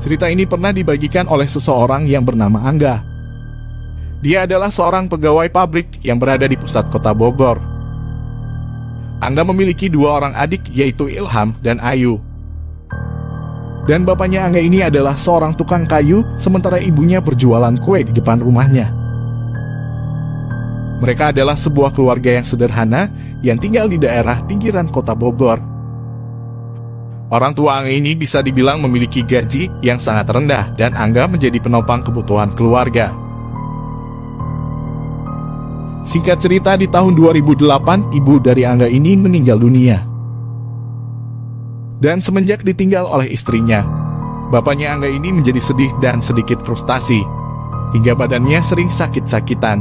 Cerita ini pernah dibagikan oleh seseorang yang bernama Angga. Dia adalah seorang pegawai pabrik yang berada di pusat kota Bogor. Angga memiliki dua orang adik, yaitu Ilham dan Ayu. Dan bapaknya Angga ini adalah seorang tukang kayu, sementara ibunya berjualan kue di depan rumahnya. Mereka adalah sebuah keluarga yang sederhana yang tinggal di daerah pinggiran kota Bogor. Orang tua Angga ini bisa dibilang memiliki gaji yang sangat rendah dan Angga menjadi penopang kebutuhan keluarga. Singkat cerita, di tahun 2008, ibu dari Angga ini meninggal dunia. Dan semenjak ditinggal oleh istrinya, bapaknya Angga ini menjadi sedih dan sedikit frustasi, hingga badannya sering sakit-sakitan.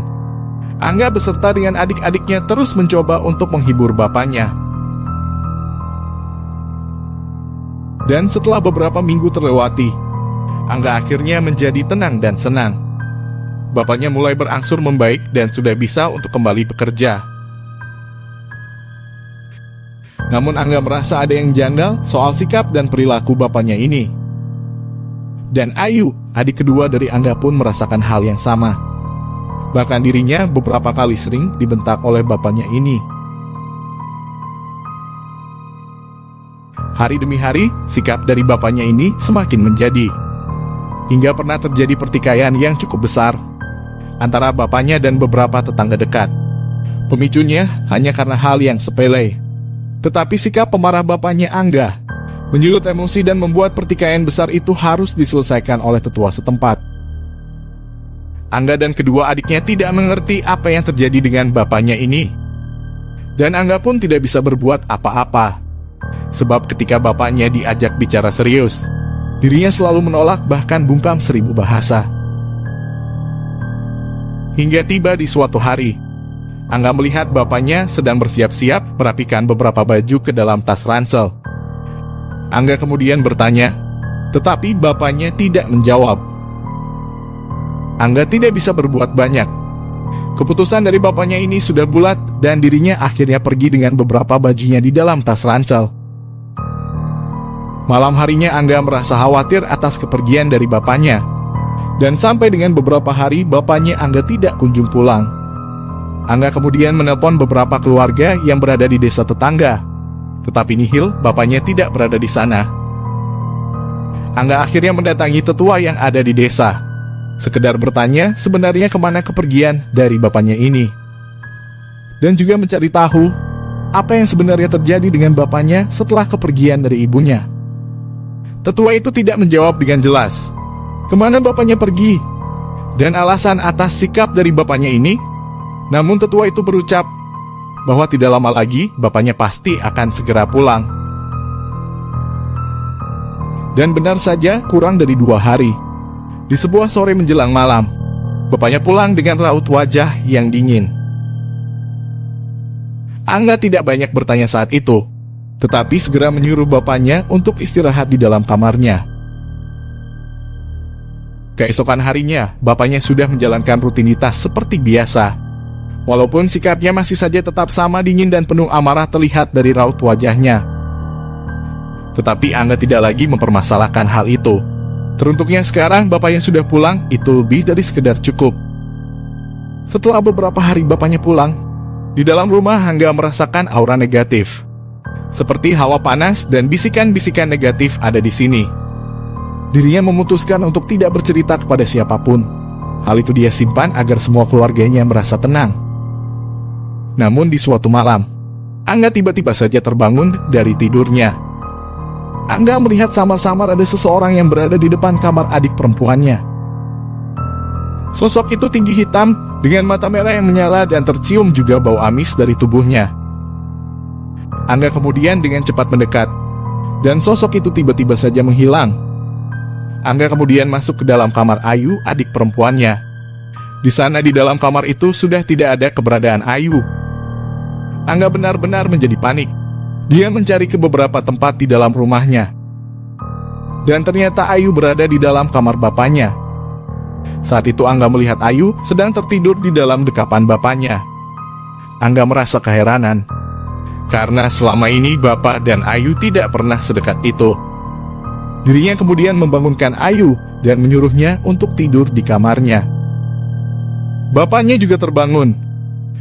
Angga beserta dengan adik-adiknya terus mencoba untuk menghibur bapaknya. Dan setelah beberapa minggu terlewati, Angga akhirnya menjadi tenang dan senang. Bapaknya mulai berangsur membaik dan sudah bisa untuk kembali bekerja. Namun Angga merasa ada yang janggal soal sikap dan perilaku bapaknya ini. Dan Ayu, adik kedua dari Angga pun merasakan hal yang sama. Bahkan dirinya beberapa kali sering dibentak oleh bapaknya ini. Hari demi hari, sikap dari bapaknya ini semakin menjadi. Hingga pernah terjadi pertikaian yang cukup besar antara bapaknya dan beberapa tetangga dekat. Pemicunya hanya karena hal yang sepele. Tetapi sikap pemarah bapaknya Angga menyulut emosi dan membuat pertikaian besar itu harus diselesaikan oleh tetua setempat. Angga dan kedua adiknya tidak mengerti apa yang terjadi dengan bapaknya ini. Dan Angga pun tidak bisa berbuat apa-apa. Sebab ketika bapaknya diajak bicara serius, dirinya selalu menolak, bahkan bungkam 1000 bahasa. Hingga tiba di suatu hari, Angga melihat bapaknya sedang bersiap-siap merapikan beberapa baju ke dalam tas ransel. Angga kemudian bertanya, tetapi bapaknya tidak menjawab. Angga tidak bisa berbuat banyak. Keputusan dari bapaknya ini sudah bulat dan dirinya akhirnya pergi dengan beberapa bajunya di dalam tas ransel. Malam harinya Angga merasa khawatir atas kepergian dari bapaknya. Dan sampai dengan beberapa hari bapaknya Angga tidak kunjung pulang. Angga kemudian menelpon beberapa keluarga yang berada di desa tetangga. Tetapi nihil, bapaknya tidak berada di sana. Angga akhirnya mendatangi tetua yang ada di desa, sekedar bertanya sebenarnya kemana kepergian dari bapaknya ini. Dan juga mencari tahu apa yang sebenarnya terjadi dengan bapaknya setelah kepergian dari ibunya. Tetua itu tidak menjawab dengan jelas kemana bapaknya pergi dan alasan atas sikap dari bapaknya ini. Namun tetua itu berucap bahwa tidak lama lagi bapaknya pasti akan segera pulang. Dan benar saja, kurang dari 2 hari, di sebuah sore menjelang malam, bapaknya pulang dengan raut wajah yang dingin. Angga tidak banyak bertanya saat itu, tetapi segera menyuruh bapaknya untuk istirahat di dalam kamarnya. Keesokan harinya, bapaknya sudah menjalankan rutinitas seperti biasa. Walaupun sikapnya masih saja tetap sama dingin dan penuh amarah terlihat dari raut wajahnya. Tetapi Angga tidak lagi mempermasalahkan hal itu. Teruntuknya sekarang bapaknya sudah pulang, itu lebih dari sekedar cukup. Setelah beberapa hari bapaknya pulang, di dalam rumah Angga merasakan aura negatif. Seperti hawa panas dan bisikan-bisikan negatif ada di sini. Dirinya memutuskan untuk tidak bercerita kepada siapapun. Hal itu dia simpan agar semua keluarganya merasa tenang. Namun di suatu malam, Angga tiba-tiba saja terbangun dari tidurnya. Angga melihat samar-samar ada seseorang yang berada di depan kamar adik perempuannya. Sosok itu tinggi hitam dengan mata merah yang menyala dan tercium juga bau amis dari tubuhnya. Angga kemudian dengan cepat mendekat, dan sosok itu tiba-tiba saja menghilang. Angga kemudian masuk ke dalam kamar Ayu, adik perempuannya. Di sana di dalam kamar itu sudah tidak ada keberadaan Ayu. Angga benar-benar menjadi panik. Dia mencari ke beberapa tempat di dalam rumahnya. Dan ternyata Ayu berada di dalam kamar bapaknya. Saat itu Angga melihat Ayu sedang tertidur di dalam dekapan bapaknya. Angga merasa keheranan, karena selama ini bapak dan Ayu tidak pernah sedekat itu. Dirinya kemudian membangunkan Ayu dan menyuruhnya untuk tidur di kamarnya. Bapaknya juga terbangun,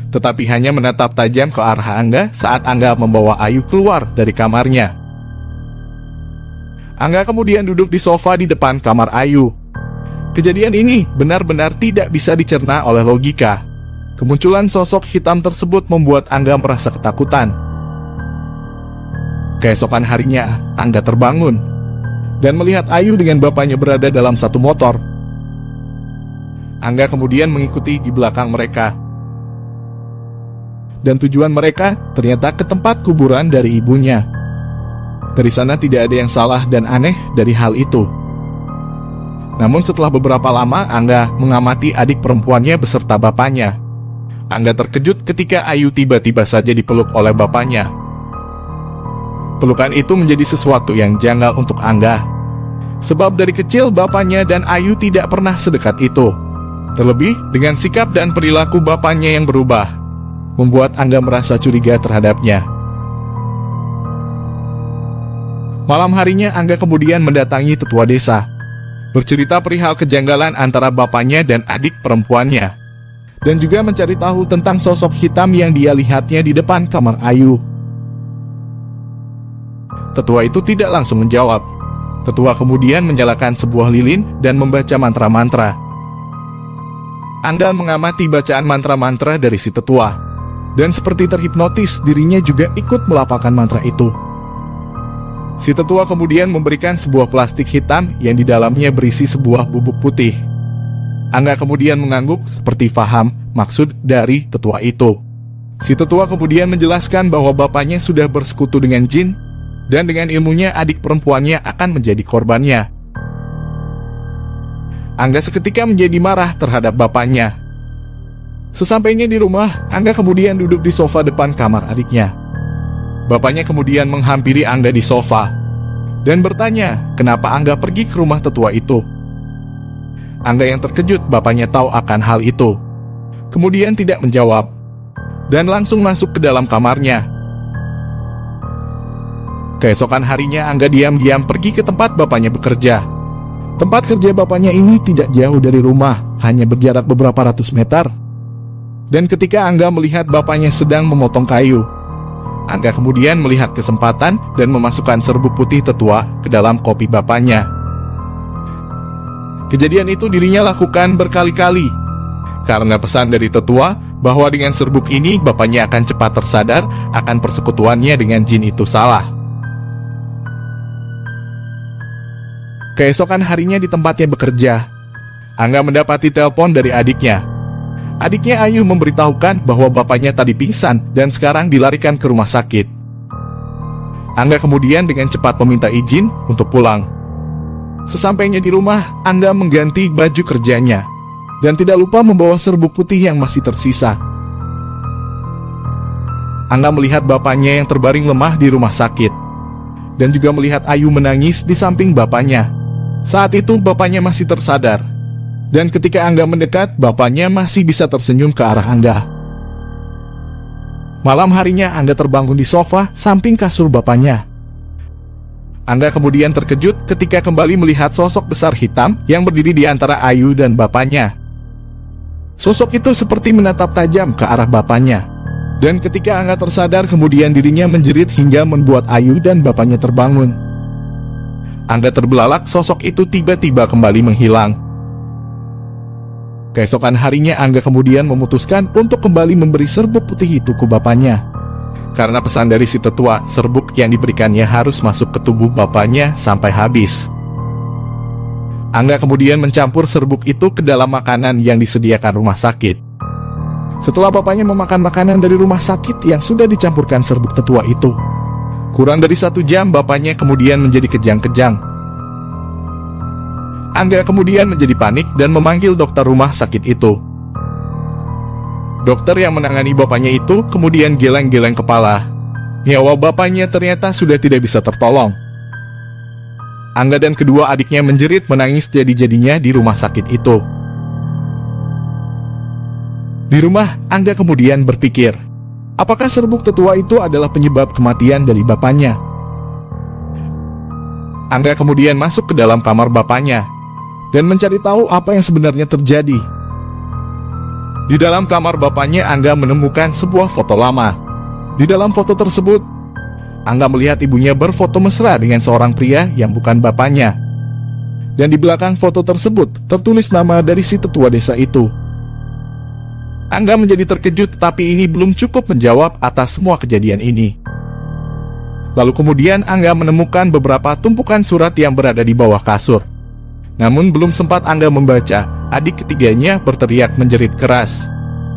tetapi hanya menatap tajam ke arah Angga saat Angga membawa Ayu keluar dari kamarnya. Angga kemudian duduk di sofa di depan kamar Ayu. Kejadian ini benar-benar tidak bisa dicerna oleh logika. Kemunculan sosok hitam tersebut membuat Angga merasa ketakutan. Keesokan harinya, Angga terbangun dan melihat Ayu dengan bapaknya berada dalam satu motor. Angga kemudian mengikuti di belakang mereka. Dan tujuan mereka ternyata ke tempat kuburan dari ibunya. Dari sana tidak ada yang salah dan aneh dari hal itu. Namun setelah beberapa lama Angga mengamati adik perempuannya beserta bapaknya. Angga terkejut ketika Ayu tiba-tiba saja dipeluk oleh bapaknya. Pelukan itu menjadi sesuatu yang janggal untuk Angga. Sebab dari kecil bapaknya dan Ayu tidak pernah sedekat itu. Terlebih dengan sikap dan perilaku bapaknya yang berubah, membuat Angga merasa curiga terhadapnya. Malam harinya Angga kemudian mendatangi tetua desa, bercerita perihal kejanggalan antara bapaknya dan adik perempuannya, dan juga mencari tahu tentang sosok hitam yang dia lihatnya di depan kamar Ayu. Tetua itu tidak langsung menjawab. Tetua kemudian menyalakan sebuah lilin dan membaca mantra-mantra. Angga mengamati bacaan mantra-mantra dari si tetua, dan seperti terhipnotis dirinya juga ikut melafalkan mantra itu. Si tetua kemudian memberikan sebuah plastik hitam yang di dalamnya berisi sebuah bubuk putih. Angga kemudian mengangguk seperti paham maksud dari tetua itu. Si tetua kemudian menjelaskan bahwa bapaknya sudah bersekutu dengan jin, dan dengan ilmunya adik perempuannya akan menjadi korbannya. Angga seketika menjadi marah terhadap bapaknya. Sesampainya di rumah, Angga kemudian duduk di sofa depan kamar adiknya. Bapaknya kemudian menghampiri Angga di sofa dan bertanya kenapa Angga pergi ke rumah tetua itu. Angga yang terkejut bapaknya tahu akan hal itu, kemudian tidak menjawab dan langsung masuk ke dalam kamarnya. Keesokan harinya Angga diam-diam pergi ke tempat bapaknya bekerja. Tempat kerja bapaknya ini tidak jauh dari rumah, hanya berjarak beberapa ratus meter. Dan ketika Angga melihat bapaknya sedang memotong kayu, Angga kemudian melihat kesempatan dan memasukkan serbuk putih tetua ke dalam kopi bapaknya. Kejadian itu dirinya lakukan berkali-kali, karena pesan dari tetua bahwa dengan serbuk ini bapaknya akan cepat tersadar akan persekutuannya dengan jin itu salah. Keesokan harinya di tempatnya bekerja, Angga mendapati telepon dari adiknya. Adiknya Ayu memberitahukan bahwa bapaknya tadi pingsan dan sekarang dilarikan ke rumah sakit. Angga kemudian dengan cepat meminta izin untuk pulang. Sesampainya di rumah, Angga mengganti baju kerjanya dan tidak lupa membawa serbuk putih yang masih tersisa. Angga melihat bapaknya yang terbaring lemah di rumah sakit dan juga melihat Ayu menangis di samping bapaknya. Saat itu bapaknya masih tersadar. Dan ketika Angga mendekat, bapaknya masih bisa tersenyum ke arah Angga. Malam harinya Angga terbangun di sofa samping kasur bapaknya. Angga kemudian terkejut ketika kembali melihat sosok besar hitam yang berdiri di antara Ayu dan bapaknya. Sosok itu seperti menatap tajam ke arah bapaknya. Dan ketika Angga tersadar, kemudian dirinya menjerit hingga membuat Ayu dan bapaknya terbangun. Angga terbelalak, sosok itu tiba-tiba kembali menghilang. Keesokan harinya Angga kemudian memutuskan untuk kembali memberi serbuk putih itu ke bapaknya. Karena pesan dari si tetua, serbuk yang diberikannya harus masuk ke tubuh bapaknya sampai habis. Angga kemudian mencampur serbuk itu ke dalam makanan yang disediakan rumah sakit. Setelah bapaknya memakan makanan dari rumah sakit yang sudah dicampurkan serbuk tetua itu, kurang dari 1 jam bapaknya kemudian menjadi kejang-kejang. Angga kemudian menjadi panik dan memanggil dokter rumah sakit itu. Dokter yang menangani bapaknya itu kemudian geleng-geleng kepala. Nyawa bapaknya ternyata sudah tidak bisa tertolong. Angga dan kedua adiknya menjerit menangis jadi-jadinya di rumah sakit itu. Di rumah, Angga kemudian berpikir, apakah serbuk tetua itu adalah penyebab kematian dari bapaknya? Angga kemudian masuk ke dalam kamar bapaknya dan mencari tahu apa yang sebenarnya terjadi. Di dalam kamar bapaknya, Angga menemukan sebuah foto lama. Di dalam foto tersebut, Angga melihat ibunya berfoto mesra dengan seorang pria yang bukan bapaknya. Dan di belakang foto tersebut tertulis nama dari si tetua desa itu. Angga menjadi terkejut, tapi ini belum cukup menjawab atas semua kejadian ini. Lalu kemudian Angga menemukan beberapa tumpukan surat yang berada di bawah kasur. Namun belum sempat Angga membaca, adik ketiganya berteriak menjerit keras.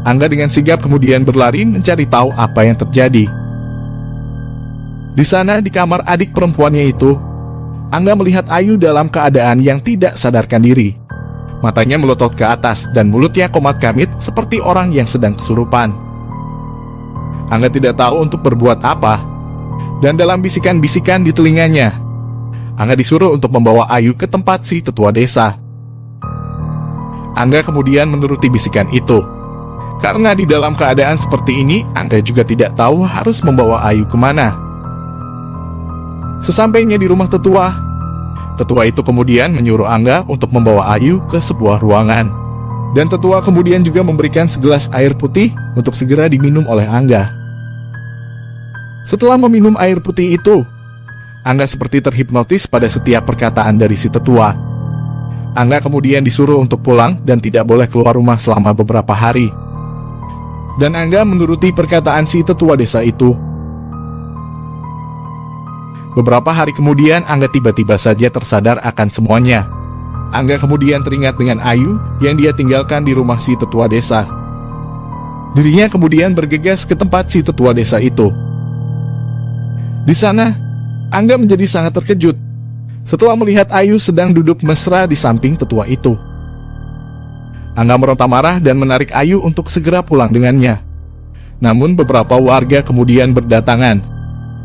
Angga dengan sigap kemudian berlari mencari tahu apa yang terjadi. Di sana, di kamar adik perempuannya itu, Angga melihat Ayu dalam keadaan yang tidak sadarkan diri. Matanya melotot ke atas dan mulutnya komat-kamit seperti orang yang sedang kesurupan. Angga tidak tahu untuk berbuat apa. Dan dalam bisikan-bisikan di telinganya, Angga disuruh untuk membawa Ayu ke tempat si tetua desa. Angga kemudian menuruti bisikan itu. Karena di dalam keadaan seperti ini, Angga juga tidak tahu harus membawa Ayu kemana. Sesampainya di rumah tetua itu kemudian menyuruh Angga untuk membawa Ayu ke sebuah ruangan. Dan tetua kemudian juga memberikan segelas air putih untuk segera diminum oleh Angga. Setelah meminum air putih itu, Angga seperti terhipnotis pada setiap perkataan dari si tetua. Angga kemudian disuruh untuk pulang dan tidak boleh keluar rumah selama beberapa hari. Dan Angga menuruti perkataan si tetua desa itu. Beberapa hari kemudian, Angga tiba-tiba saja tersadar akan semuanya. Angga kemudian teringat dengan Ayu yang dia tinggalkan di rumah si tetua desa. Dirinya kemudian bergegas ke tempat si tetua desa itu. Di sana, Angga menjadi sangat terkejut setelah melihat Ayu sedang duduk mesra di samping tetua itu. Angga meronta marah dan menarik Ayu untuk segera pulang dengannya. Namun beberapa warga kemudian berdatangan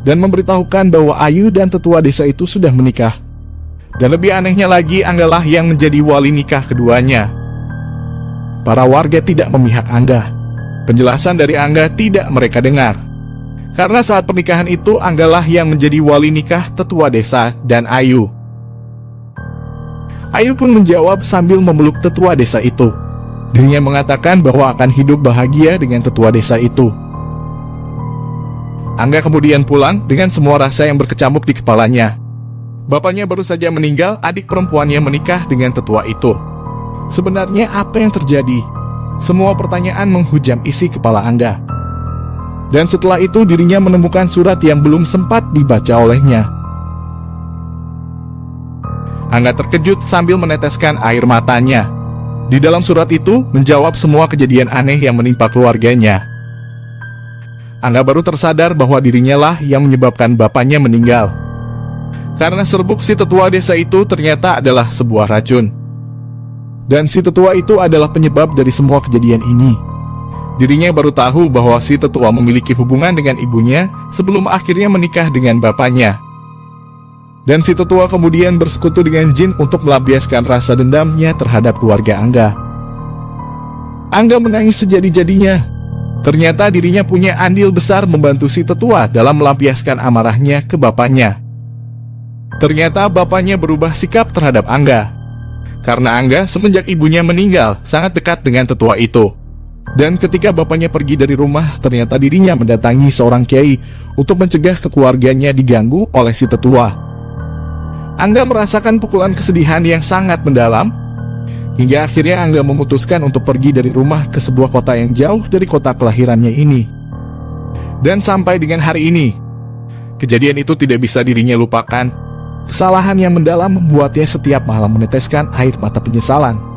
dan memberitahukan bahwa Ayu dan tetua desa itu sudah menikah. Dan lebih anehnya lagi, Angga lah yang menjadi wali nikah keduanya. Para warga tidak memihak Angga. Penjelasan dari Angga tidak mereka dengar. Karena saat pernikahan itu, Angga lah yang menjadi wali nikah tetua desa dan Ayu. Ayu pun menjawab sambil memeluk tetua desa itu. Dirinya mengatakan bahwa akan hidup bahagia dengan tetua desa itu. Angga kemudian pulang dengan semua rasa yang berkecamuk di kepalanya. Bapaknya baru saja meninggal, adik perempuannya menikah dengan tetua itu. Sebenarnya apa yang terjadi? Semua pertanyaan menghujam isi kepala Angga. Dan setelah itu dirinya menemukan surat yang belum sempat dibaca olehnya. Angga terkejut sambil meneteskan air matanya. Di dalam surat itu menjawab semua kejadian aneh yang menimpa keluarganya. Angga baru tersadar bahwa dirinya lah yang menyebabkan bapaknya meninggal. Karena serbuk si tetua desa itu ternyata adalah sebuah racun. Dan si tetua itu adalah penyebab dari semua kejadian ini. Dirinya baru tahu bahwa si tetua memiliki hubungan dengan ibunya sebelum akhirnya menikah dengan bapaknya. Dan si tetua kemudian bersekutu dengan jin untuk melampiaskan rasa dendamnya terhadap keluarga Angga. Angga menangis sejadi-jadinya. Ternyata dirinya punya andil besar membantu si tetua dalam melampiaskan amarahnya ke bapaknya. Ternyata bapaknya berubah sikap terhadap Angga. Karena Angga semenjak ibunya meninggal sangat dekat dengan tetua itu. Dan ketika bapaknya pergi dari rumah, ternyata dirinya mendatangi seorang kiai untuk mencegah keluarganya diganggu oleh si tetua. Angga merasakan pukulan kesedihan yang sangat mendalam, hingga akhirnya Angga memutuskan untuk pergi dari rumah ke sebuah kota yang jauh dari kota kelahirannya ini. Dan sampai dengan hari ini, kejadian itu tidak bisa dirinya lupakan. Kesalahan yang mendalam membuatnya setiap malam meneteskan air mata penyesalan.